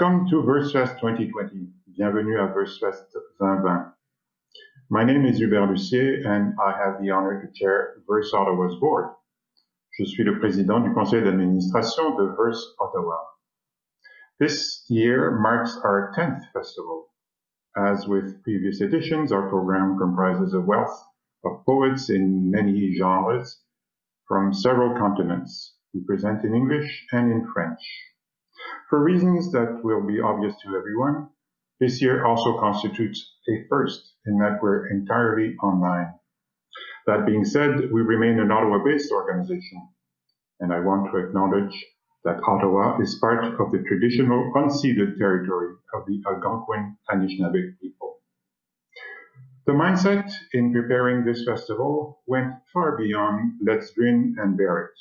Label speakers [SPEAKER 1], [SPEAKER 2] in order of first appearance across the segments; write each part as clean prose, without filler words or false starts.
[SPEAKER 1] Welcome to Versefest 2020. Bienvenue à Versefest 2020. My name is Hubert Lucier and I have the honor to chair Verse Ottawa's board. Je suis le président du conseil d'administration de Verse Ottawa. This year marks our 10th festival. As with previous editions, our program comprises a wealth of poets in many genres from several continents. We present in English and in French. For reasons that will be obvious to everyone, this year also constitutes a first in that we're entirely online. That being said, we remain an Ottawa-based organization, and I want to acknowledge that Ottawa is part of the traditional unceded territory of the Algonquin Anishinaabe people. The mindset in preparing this festival went far beyond let's grin and bear it.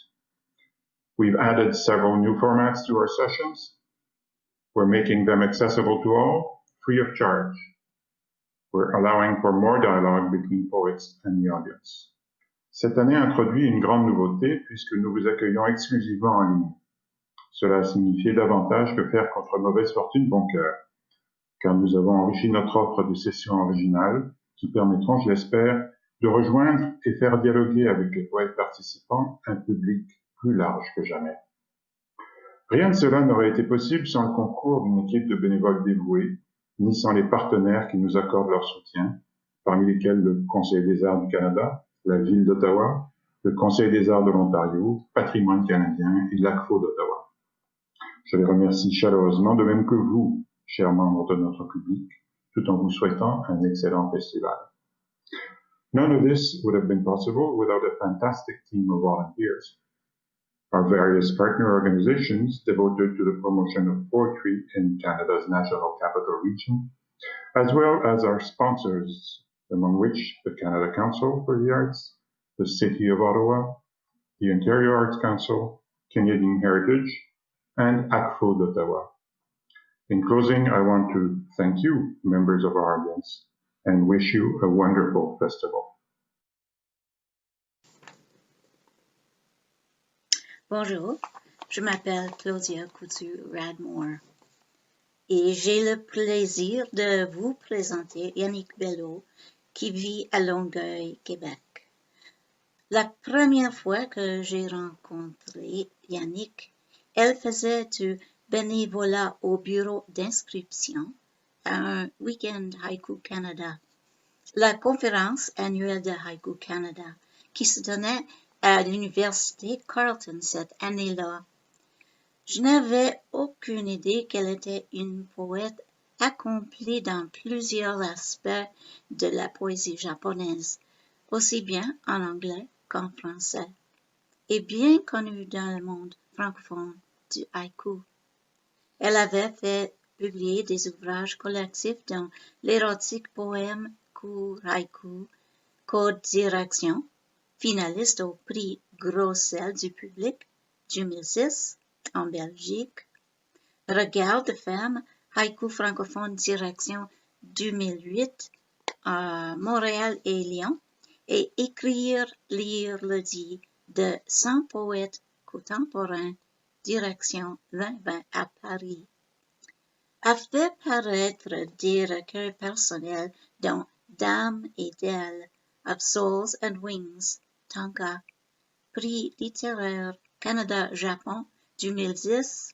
[SPEAKER 1] We've added several new formats to our sessions. We're making them accessible to all, free of charge. We're allowing for more dialogue between poets and the audience. Cette année introduit une grande nouveauté puisque nous vous accueillons exclusivement en ligne. Cela a signifié davantage que faire contre mauvaise fortune bon cœur, car nous avons enrichi notre offre de sessions originales qui permettront, je l'espère, de rejoindre et faire dialoguer avec les poètes participants un public plus large que jamais. Rien de cela n'aurait été possible sans le concours d'une équipe de bénévoles dévoués, ni sans les partenaires qui nous accordent leur soutien, parmi lesquels le Conseil des arts du Canada, la Ville d'Ottawa, le Conseil des arts de l'Ontario, Patrimoine canadien et l'ACFO d'Ottawa. Je les remercie chaleureusement, de même que vous, chers membres de notre public, tout en vous souhaitant un excellent festival. None of this would have been possible without a fantastic team of volunteers. Our various partner organizations devoted to the promotion of poetry in Canada's National Capital Region, as well as our sponsors, among which the Canada Council for the Arts, the City of Ottawa, the Ontario Arts Council, Canadian Heritage, and ACFO d'Ottawa. In closing, I want to thank you, members of our audience, and wish you a wonderful festival.
[SPEAKER 2] Bonjour, je m'appelle Claudia Couture-Radmore et j'ai le plaisir de vous présenter Janick Belleau qui vit à Longueuil, Québec. La première fois que j'ai rencontré Janick, elle faisait du bénévolat au bureau d'inscription à un week-end Haïku Canada, la conférence annuelle de Haïku Canada, qui se donnait à l'université Carleton cette année-là. Je n'avais aucune idée qu'elle était une poète accomplie dans plusieurs aspects de la poésie japonaise, aussi bien en anglais qu'en français, et bien connue dans le monde francophone du haïku. Elle avait fait publier des ouvrages collectifs dans l'érotique poème court haïku, Code Direction, finaliste au prix Gros Sel du public 2006 en Belgique, Regard de femme, haïku francophone direction 2008 à Montréal et Lyon, et Écrire, lire, le dit de 100 poètes contemporains direction 2020 à Paris, a fait paraître des recueils personnels dont Dame et d'elle, of Souls and Wings, Tanka, prix littéraire Canada-Japon 2010,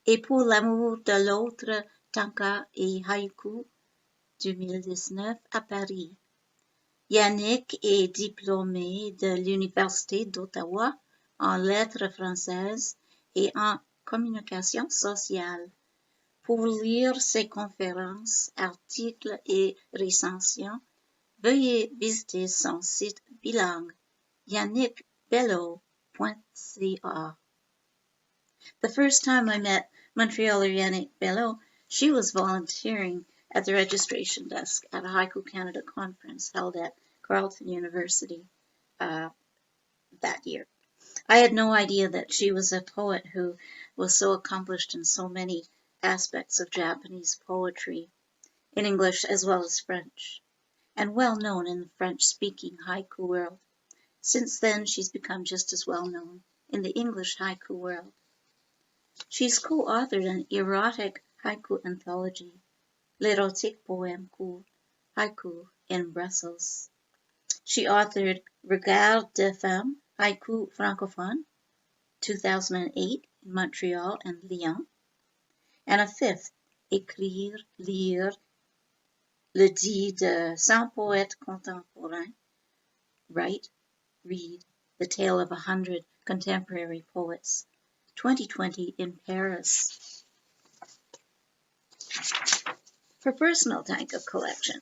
[SPEAKER 2] et Pour l'amour de l'autre, Tanka et Haïku 2019 à Paris. Janick est diplômé de l'Université d'Ottawa en lettres françaises et en communication sociale. Pour lire ses conférences, articles et recensions, veuillez visiter son site bilingue janickbelleau.ca. The first time I met Montrealer Janick Belleau, she was volunteering at the registration desk at a Haïku Canada conference held at Carleton University that year. I had no idea that she was a poet who was so accomplished in so many aspects of Japanese poetry, in English as well as French, and well known in the French-speaking haiku world. Since then, she's become just as well known in the English haiku world. She's co-authored an erotic haiku anthology, L'érotique poème court, haiku in Brussels. She authored Regard de Femme, haiku francophone, 2008 in Montreal and Lyon, and a fifth, Écrire, lire, le dit de 100 poètes contemporains, write, read, the tale of 100 contemporary poets, 2020 in Paris. Her personal tanka collection,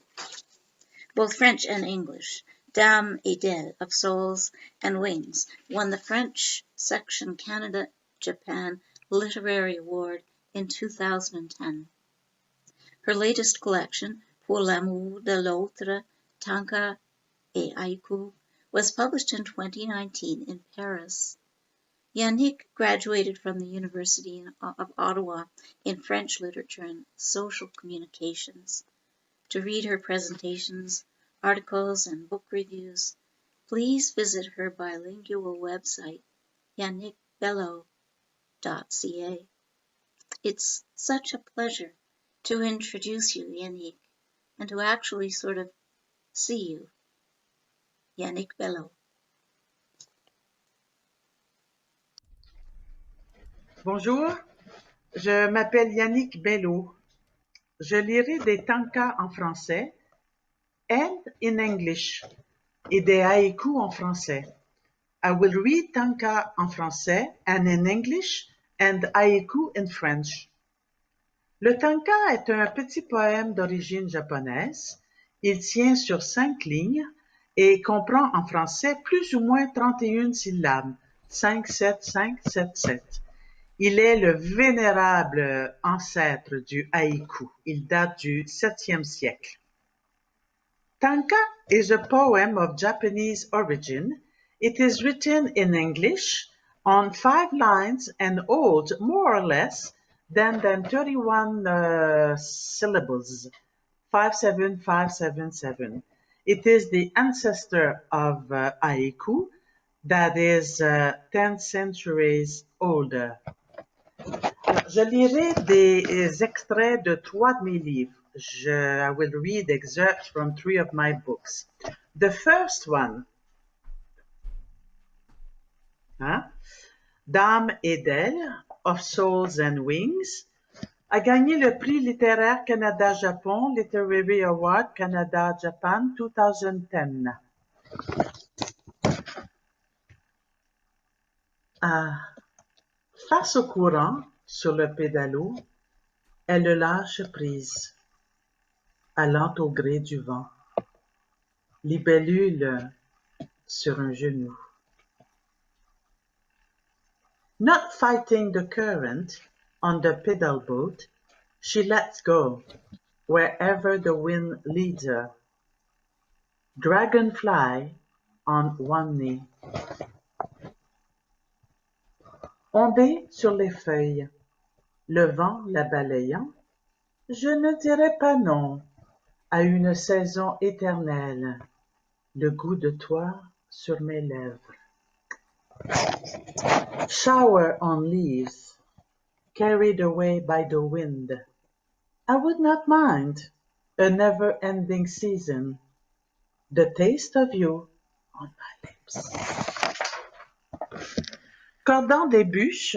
[SPEAKER 2] both French and English, Dame et d'elle of Souls and Wings, won the French section Canada-Japan Literary Award in 2010. Her latest collection, Pour l'amour de l'autre, tanka et haiku, was published in 2019 in Paris. Janick graduated from the University of Ottawa in French Literature and Social Communications. To read her presentations, articles, and book reviews, please visit her bilingual website, janickbelleau.ca. It's such a pleasure to introduce you, Janick, and to actually sort of see you. Janick Belleau.
[SPEAKER 3] Bonjour, je m'appelle Janick Belleau. Je lirai des tankas en français and in English et des haïkus en français. I will read tanka en français and in English and haïku in French. Le tanka est un petit poème d'origine japonaise. Il tient sur 5 lignes et comprend en français plus ou moins 31 syllabes. 5, 7, 5, 7, 7. Il est le vénérable ancêtre du haïku. Il date du 7e siècle. Tanka is a poem of Japanese origin. It is written in English on 5 lines and holds more or less than 31 syllables. 57577. It is the ancestor of haiku, that is 10 centuries older. Je lirai des extraits de 3 de mes livres. I will read excerpts from 3 of my books. The first one, Dame et d'elle, of Souls and Wings, a gagné le prix littéraire Canada-Japon Literary Award Canada-Japan 2010. Face au courant, sur le pédalo, elle lâche prise, allant au gré du vent, libellule sur un genou. Not fighting the current on the pedal boat, she lets go wherever the wind leads her. Dragonfly on one knee. Ondée sur les feuilles, le vent la balayant, je ne dirais pas non à une saison éternelle, le goût de toi sur mes lèvres. Shower on leaves, carried away by the wind. I would not mind a never-ending season, the taste of you on my lips. Cordant des bûches,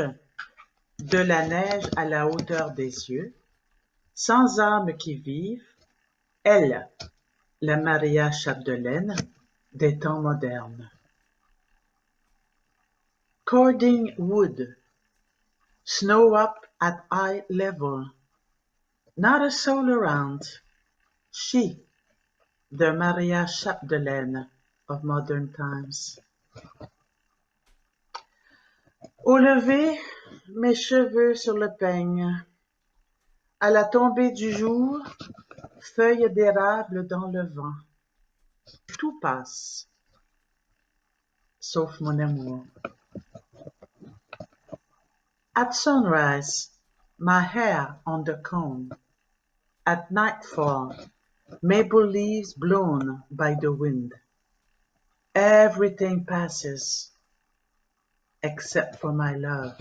[SPEAKER 3] de la neige à la hauteur des yeux, sans âme qui vive, elle, la Maria Chapdelaine des temps modernes. Cording wood, snow up at eye level, not a soul around, she, the Maria Chapdelaine of modern times. Au lever, mes cheveux sur le peigne, à la tombée du jour, feuilles d'érable dans le vent. Tout passe, sauf mon amour. At sunrise, my hair on the comb. At nightfall, maple leaves blown by the wind. Everything passes, except for my love.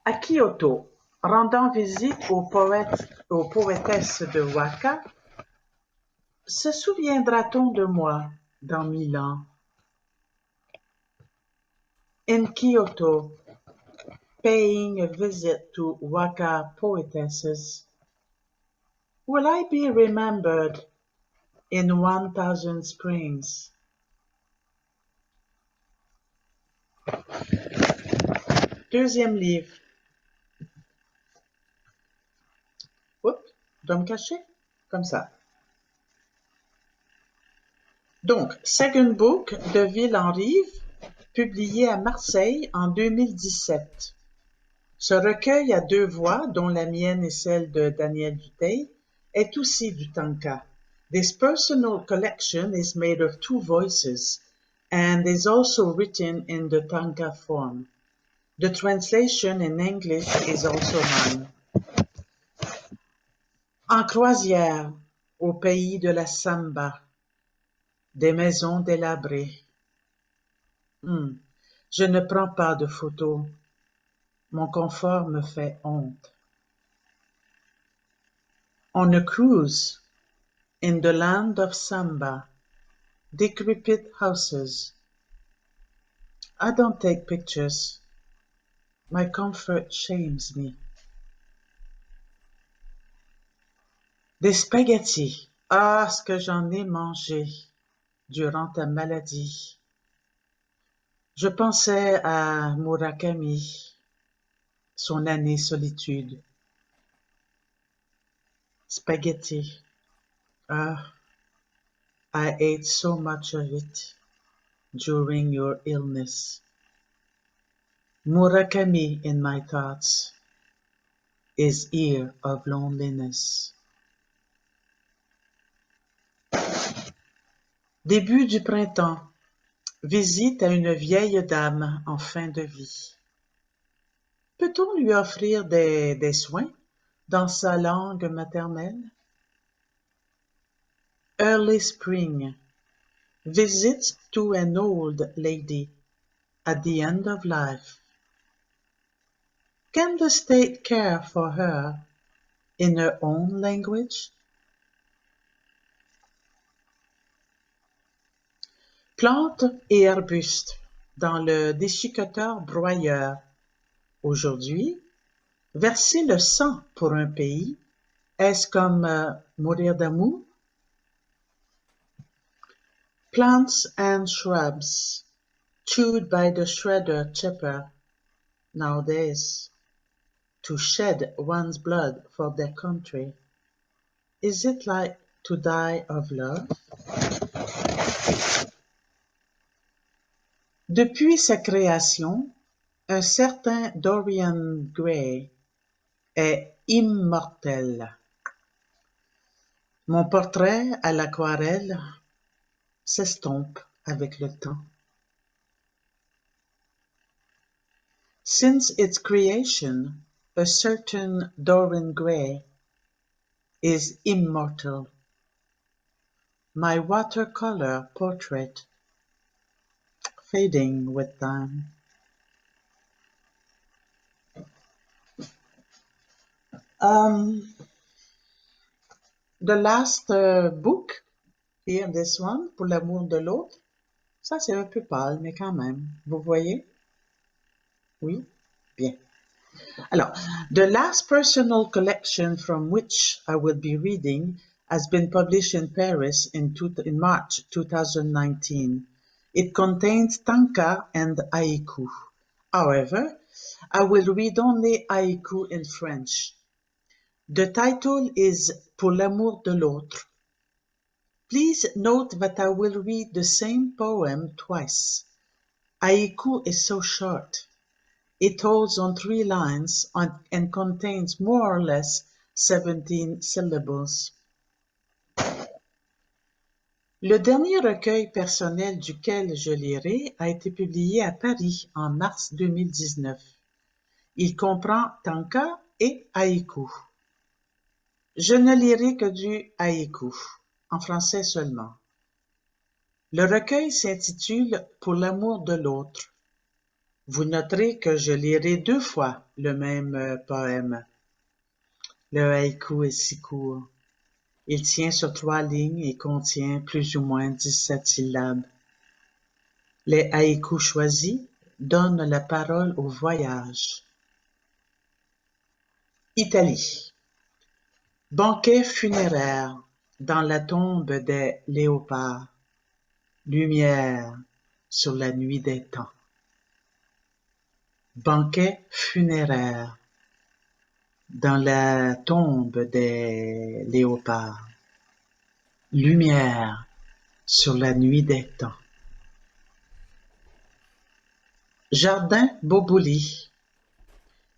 [SPEAKER 3] À Kyoto, rendant visite aux poétesses de Waka, se souviendra-t-on de moi dans 1000 ans? In Kyoto, paying a visit to Waka poetesses, will I be remembered in 1000 springs? Deuxième livre. Oups, je dois me cacher, comme ça. Donc, Second Book de Ville en Rive, publié à Marseille en 2017. Ce recueil à 2 voix, dont la mienne et celle de Daniel Dutheil, est aussi du tanka. This personal collection is made of 2 voices and is also written in the tanka form. The translation in English is also mine. En croisière, au pays de la samba, des maisons délabrées. Je ne prends pas de photos. Mon confort me fait honte. On a cruise in the land of samba, decrepit houses. I don't take pictures. My comfort shames me. Des spaghettis. Ah, ce que j'en ai mangé durant ta maladie. Je pensais à Murakami, son année solitude. Spaghetti. Ah, I ate so much of it during your illness. Murakami in my thoughts is ear of loneliness. Début du printemps. Visite à une vieille dame en fin de vie. Peut-on lui offrir des soins dans sa langue maternelle? Early spring. Visit to an old lady at the end of life. Can the state care for her in her own language? Plantes et arbustes dans le déchiqueteur broyeur. Aujourd'hui, verser le sang pour un pays, est-ce comme mourir d'amour? Plants and shrubs, chewed by the shredder chipper nowadays, to shed one's blood for their country. Is it like to die of love? Depuis sa création, un certain Dorian Gray est immortel. Mon portrait à l'aquarelle s'estompe avec le temps. Since its creation, a certain Dorian Gray is immortal. My watercolor portrait fading with time. The last book, here, this one, Pour l'amour de l'autre, ça c'est un peu pâle, mais quand même, vous voyez? Oui? Bien. Alors, the last personal collection from which I will be reading has been published in Paris in March 2019. It contains tanka and haiku. However, I will read only haiku in French. The title is Pour l'amour de l'autre. Please note that I will read the same poem twice. Haiku is so short. It holds on 3 lines and contains more or less 17 syllables. Le dernier recueil personnel duquel je lirai a été publié à Paris en mars 2019. Il comprend tanka et haïku. Je ne lirai que du haïku, en français seulement. Le recueil s'intitule Pour l'amour de l'autre. Vous noterez que je lirai 2 fois le même poème. Le haïku est si court. Il tient sur 3 lignes et contient plus ou moins 17 syllabes. Les haïkus choisis donnent la parole au voyage. Italie. Banquet funéraire dans la tombe des léopards. Lumière sur la nuit des temps. Banquet funéraire dans la tombe des léopards. Lumière sur la nuit des temps. Jardin Bobouli.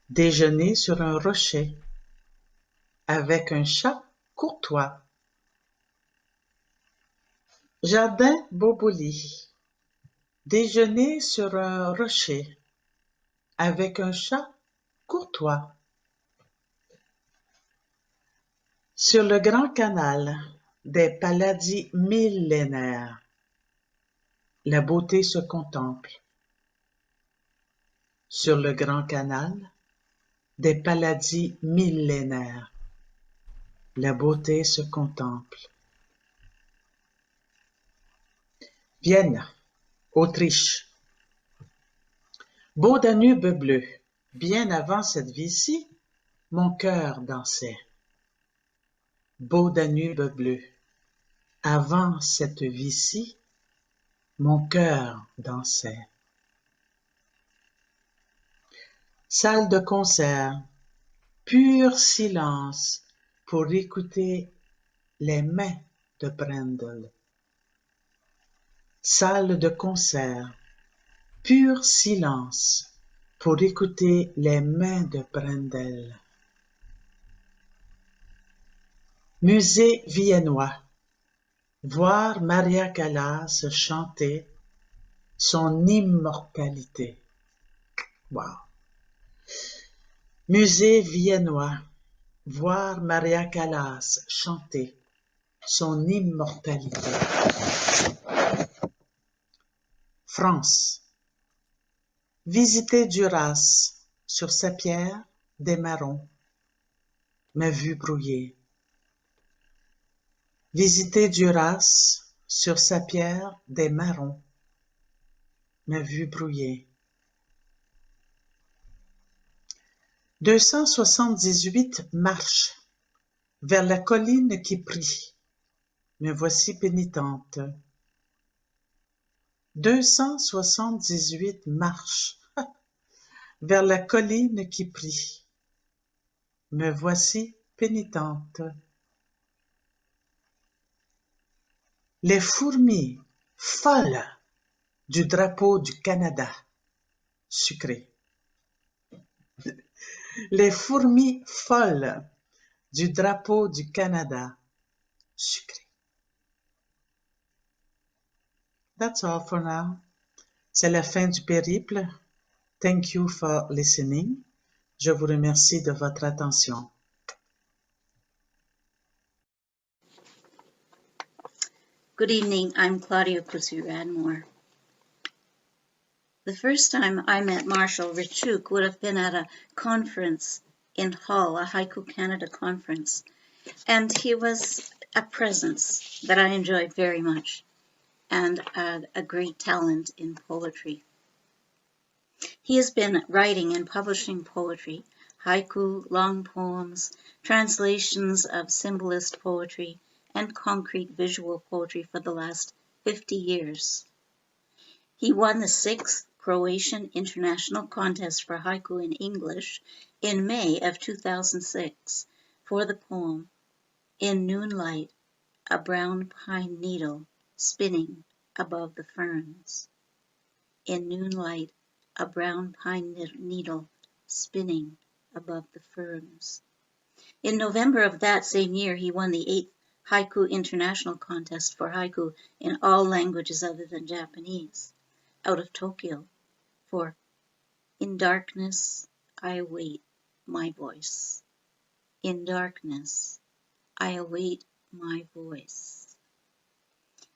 [SPEAKER 3] Déjeuner sur un rocher avec un chat courtois. Jardin Bobouli. Déjeuner sur un rocher avec un chat courtois. Sur le grand canal des paladis millénaires, la beauté se contemple. Sur le grand canal des paladis millénaires, la beauté se contemple. Vienne, Autriche. Beau Danube bleu, bien avant cette vie-ci, mon cœur dansait. Beau Danube bleu, avant cette vie-ci, mon cœur dansait. Salle de concert, pur silence pour écouter les mains de Brendel. Salle de concert, pur silence pour écouter les mains de Brendel. Musée viennois, voir Maria Callas chanter son immortalité. Wow. Musée viennois, voir Maria Callas chanter son immortalité. France. Visiter Duras sur sa pierre des marrons, ma vue brouillée. Visiter Duras sur sa pierre des marrons, ma vue brouillée. 278 marches vers la colline qui prie, me voici pénitente. 278 marches vers la colline qui prie, me voici pénitente. Les fourmis folles du drapeau du Canada, sucré. Les fourmis folles du drapeau du Canada, sucré. That's all for now. C'est la fin du périple. Thank you for listening. Je vous remercie de votre attention.
[SPEAKER 2] Good evening, I'm Claudia Coutu-Radmore. The first time I met Marshall Hryciuk would have been at a conference in Hull, a Haiku Canada conference, and he was a presence that I enjoyed very much, and a great talent in poetry. He has been writing and publishing poetry, haiku, long poems, translations of symbolist poetry, and concrete visual poetry for the last 50 years. He won the 6th Croatian International Contest for Haiku in English in May of 2006 for the poem In Noonlight, a Brown Pine Needle Spinning Above the Ferns. In Noonlight, a brown pine needle spinning above the ferns. In November of that same year, he won the 8th Haiku International Contest for haiku in all languages other than Japanese, out of Tokyo, for In Darkness I Await My Voice. In darkness I await my voice.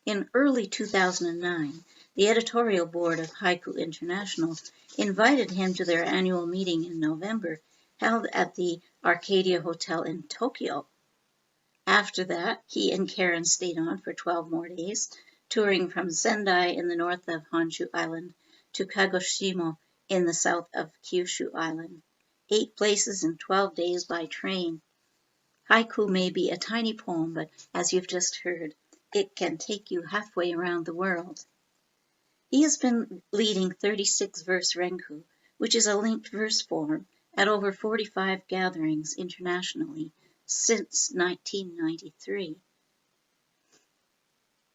[SPEAKER 2] In early 2009, the editorial board of Haiku International invited him to their annual meeting in November, held at the Arcadia Hotel in Tokyo. After that, he and Karen stayed on for 12 more days, touring from Sendai in the north of Honshu Island to Kagoshima in the south of Kyushu Island. 8 places in 12 days by train. Haiku may be a tiny poem, but as you've just heard, it can take you halfway around the world. He has been leading 36-verse renku, which is a linked verse form, at over 45 gatherings internationally since 1993.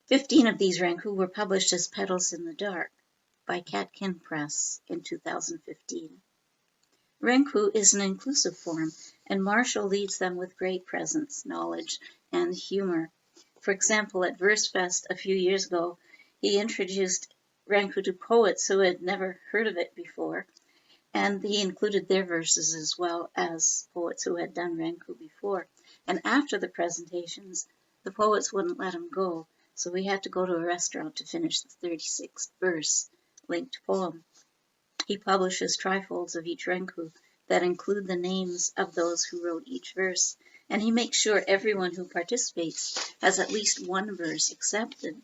[SPEAKER 2] 15 of these renku were published as Petals in the Dark by Catkin Press in 2015. Renku is an inclusive form, and Marshall leads them with great presence, knowledge, and humor. For example, at Versefest a few years ago, he introduced renku to poets who had never heard of it before, and he included their verses as well as poets who had done renku before. And after the presentations, the poets wouldn't let him go, so we had to go to a restaurant to finish the 36th verse linked poem. He publishes trifolds of each renku that include the names of those who wrote each verse, and he makes sure everyone who participates has at least one verse accepted.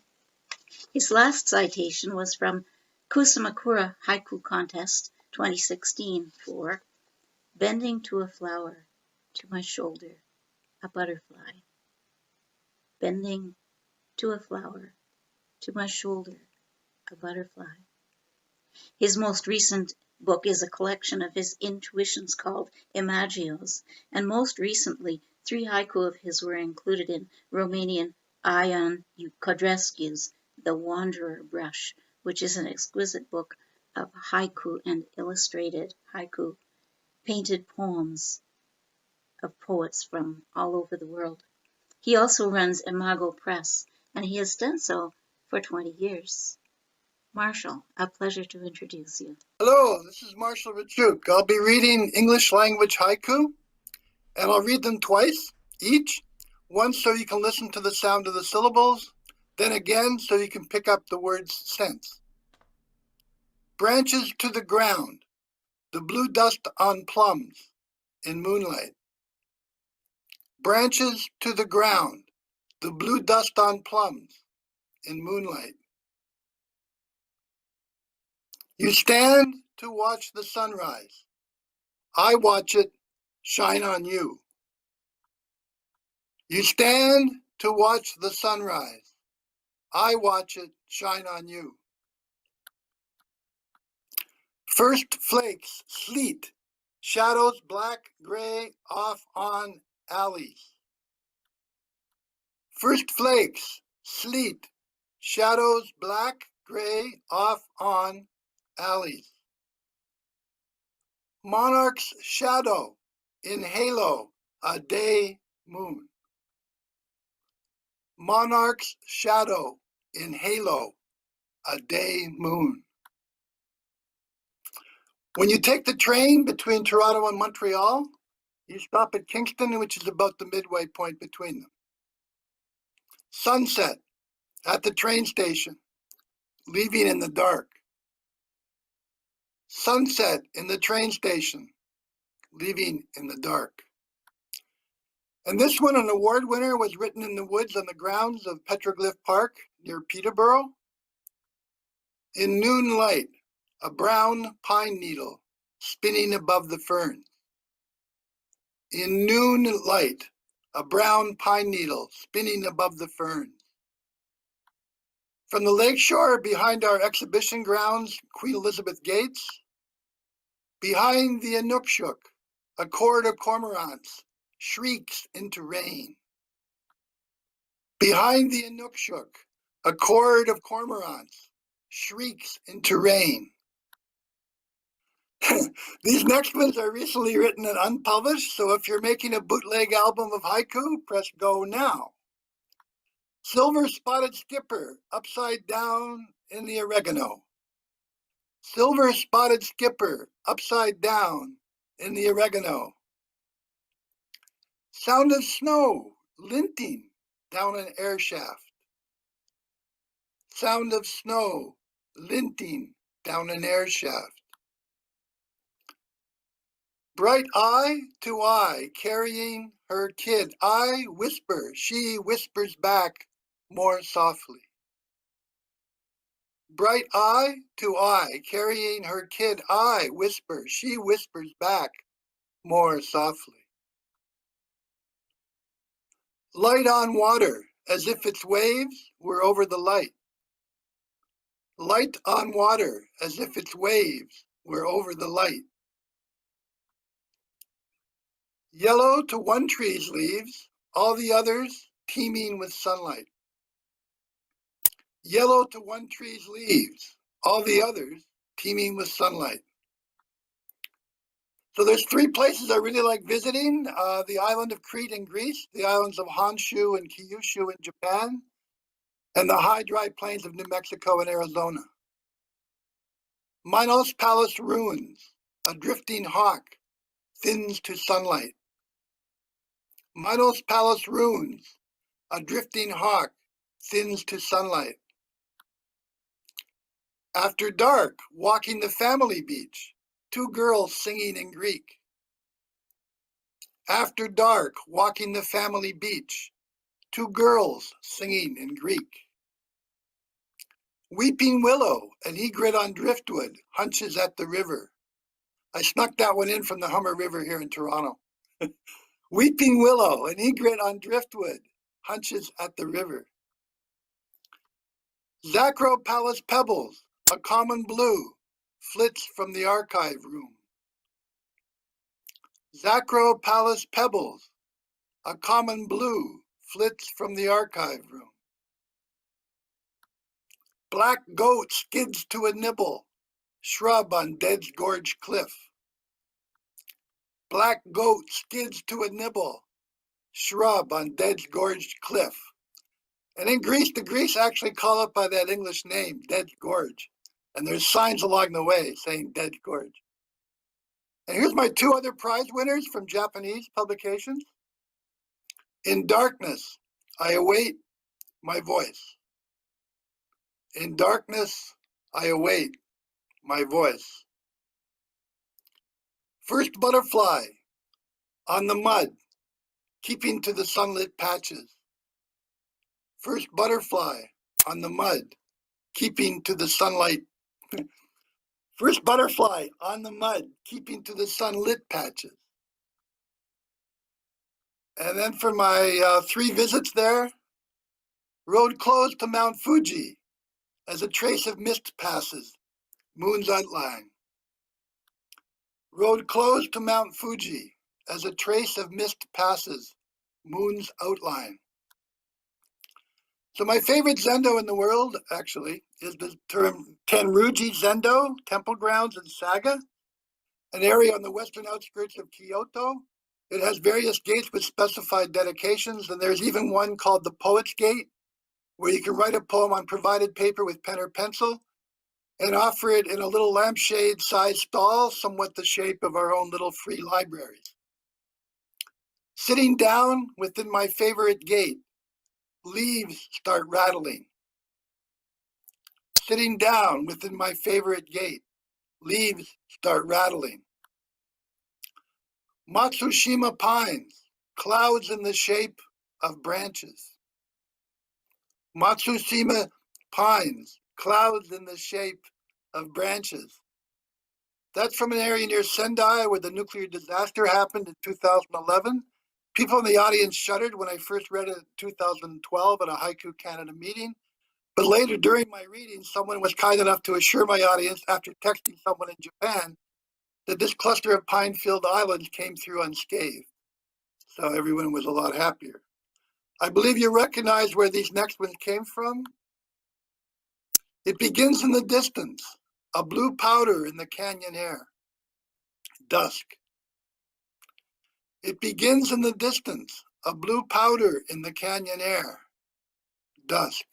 [SPEAKER 2] His last citation was from Kusamakura Haiku Contest 2016 for Bending to a Flower, to my shoulder, a butterfly. Bending to a flower, to my shoulder, a butterfly. His most recent book is a collection of his intuitions called Imagios, and most recently, 3 haiku of his were included in Romanian Ion Codrescu's The Wanderer Brush, which is an exquisite book of haiku and illustrated haiku, painted poems of poets from all over the world. He also runs Imago Press, and he has done so for 20 years. Marshall, a pleasure to introduce you.
[SPEAKER 4] Hello, this is Marshall Hryciuk. I'll be reading English language haiku, and I'll read them twice each, once so you can listen to the sound of the syllables, then again so you can pick up the word's sense. Branches to the ground, the blue dust on plums in moonlight. Branches to the ground, the blue dust on plums in moonlight. You stand to watch the sunrise. I watch it shine on you. You stand to watch the sunrise. I watch it shine on you. First flakes, sleet, shadows black, gray, off on alleys. First flakes, sleet, shadows black, gray, off on alleys. Monarch's shadow in halo, a day moon. Monarch's shadow in halo, a day moon. When you take the train between Toronto and Montreal, you stop at Kingston, which is about the midway point between them. Sunset at the train station, leaving in the dark. Sunset in the train station, leaving in the dark. And this one, an award winner, was written in the woods on the grounds of Petroglyph Park near Peterborough. In noon light, a brown pine needle spinning above the ferns. In noon light, a brown pine needle spinning above the ferns. From the lakeshore behind our exhibition grounds, Queen Elizabeth Gates, behind the Hryciuk, a chord of cormorants shrieks into rain. Behind the Hryciuk, a chord of cormorants shrieks into rain. These next ones are recently written and unpublished, so if you're making a bootleg album of haiku, press go now. Silver spotted skipper, upside down in the oregano. Silver spotted skipper, upside down in the oregano. Sound of snow, linting down an air shaft. sound of snow, linting down an air shaft. Bright eye to eye, carrying her kid. I whisper, she whispers back more softly. Bright eye to eye, carrying her kid. I whisper, she whispers back more softly. Light on water, as if its waves were over the light. Light on water, as if its waves were over the light. Yellow to one tree's leaves, all the others teeming with sunlight. Yellow to one tree's leaves, all the others teeming with sunlight. So there's three places I really like visiting, the island of Crete in Greece, the islands of Honshu and Kyushu in Japan, and the high dry plains of New Mexico and Arizona. Minos Palace ruins, a drifting hawk thins to sunlight. Minos Palace ruins, a drifting hawk thins to sunlight. After dark, walking the family beach, two girls singing in Greek. After dark, walking the family beach, two girls singing in Greek. Weeping willow, an egret on driftwood, hunches at the river. I snuck that one in from the Hummer River here in Toronto. Weeping willow, an egret on driftwood, hunches at the river. Zacro Palace pebbles, a common blue, flits from the archive room. Zacro Palace pebbles, a common blue, flits from the archive room. Black goat skids to a nibble, shrub on Dead's Gorge cliff. Black goat skids to a nibble, shrub on Dead's Gorge cliff. And in Greece, the Greeks actually call it by that English name, Dead's Gorge. And there's signs along the way saying Dead's Gorge. And here's my two other prize winners from Japanese publications. In darkness, I await my voice. In darkness, I await my voice. First butterfly on the mud, keeping to the sunlit patches. First butterfly on the mud, keeping to the sunlight. First butterfly on the mud, keeping to the sunlit patches. And then for my 3 visits there, road closed to Mount Fuji as a trace of mist passes, moon's outline. Road closed to Mount Fuji as a trace of mist passes, moon's outline. So my favorite zendo in the world, actually, is the term Tenryuji Zendo, temple grounds in Saga, an area on the western outskirts of Kyoto. It has various gates with specified dedications, and there's even one called the Poet's Gate, where you can write a poem on provided paper with pen or pencil and offer it in a little lampshade-sized stall, somewhat the shape of our own little free libraries. Sitting down within my favorite gate, leaves start rattling. Sitting down within my favorite gate, leaves start rattling. Matsushima pines, clouds in the shape of branches. Matsushima pines, clouds in the shape of branches. That's from an area near Sendai where the nuclear disaster happened in 2011. People in the audience shuddered when I first read it in 2012 at a Haiku Canada meeting. But later during my reading, someone was kind enough to assure my audience after texting someone in Japan that this cluster of pine-filled islands came through unscathed. So everyone was a lot happier. I believe you recognize where these next ones came from. It begins in the distance, a blue powder in the canyon air. Dusk. It begins in the distance, a blue powder in the canyon air. Dusk.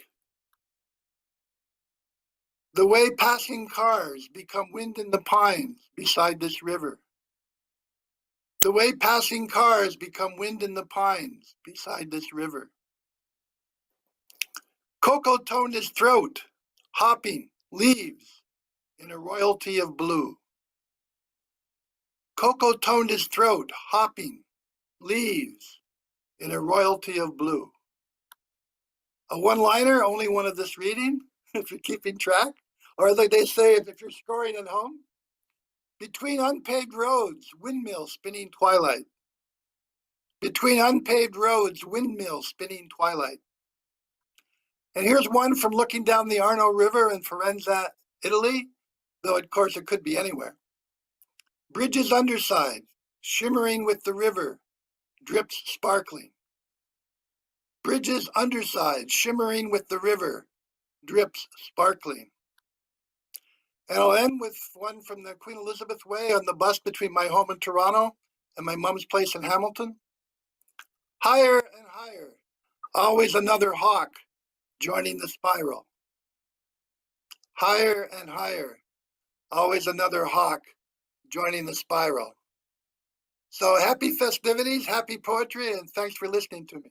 [SPEAKER 4] The way passing cars become wind in the pines beside this river. The way passing cars become wind in the pines beside this river. Cocoa toned his throat, hopping leaves in a royalty of blue. Cocoa toned his throat, hopping leaves in a royalty of blue. A one-liner, only one of this reading, if you're keeping track, or like they say, if you're scoring at home. Between unpaved roads, windmill spinning twilight. Between unpaved roads, windmill spinning twilight. And here's one from looking down the Arno River in Firenze, Italy, though of course it could be anywhere. Bridges underside, shimmering with the river, drips sparkling. Bridges underside, shimmering with the river, drips sparkling. And I'll end with one from the Queen Elizabeth Way on the bus between my home in Toronto and my mom's place in Hamilton. Higher and higher, always another hawk joining the spiral. Higher and higher, always another hawk joining the spiral. So happy festivities, happy poetry, and thanks for listening to me.